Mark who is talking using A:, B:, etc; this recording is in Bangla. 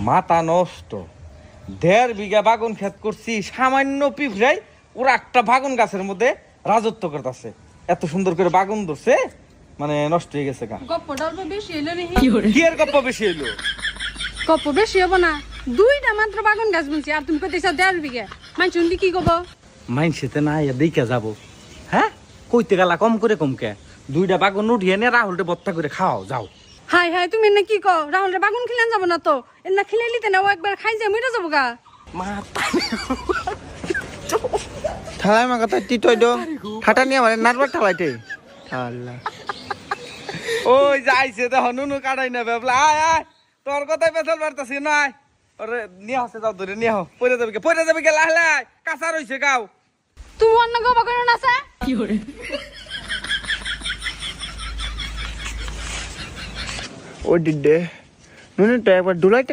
A: মাথা নষ্ট। 1.5 বিঘা বাগুন ক্ষেত করছি, সামান্য পিঁপড়াই ওরা একটা বাগুন গাছের মধ্যে রাজত্ব করতেছে। এত সুন্দর করে বাগুন ধরছে, মানে নষ্ট হয়ে গেছে গা।
B: গপ্পটা অল্প বেশি এলো নি।
A: কি এর গপ্প বেশি এলো?
B: গপ্প বেশি হবো না, 2টা মাত্র বাগুন গাছ বলছি, আর তুমি কইতেছ 1.5 বিঘা। মানুষ শুনলি কি কব?
A: মাইনসেতে না দেখে যাবো। হ্যাঁ, কইতে গেলা কম করে কমকে 2টা বাগুন উঠিয়ে নিয়ে রাহুলটা বত্তা করে খাও যাও।
B: হাই হাই, তুমি না কি কও? রাহুলের বাগুন খিলেন যাব না তো, এর না খিলে লিতে না, ও একবার খাই যায় মরে যাবো গা।
C: ঠালাই মা কথা টিটই দো ঠাটা নিয়ে মানে নারবার ঠালাইতে ঠাল্লা
A: ওই যাইছে তো হনুনু কাটাই না বেবলা। আয় আয়, তোর কথাই পেছল বাড়তাছি না। আরে নিয়ে আসে যাও, ধরে নিয়ে আও। পড়ে যাবে কে লাহলে কাঁচা রইছে গাও।
B: তুমি অন্য গো বাগুন আছে
C: ও ডিডে নুনে তো একবার ডুলাইতে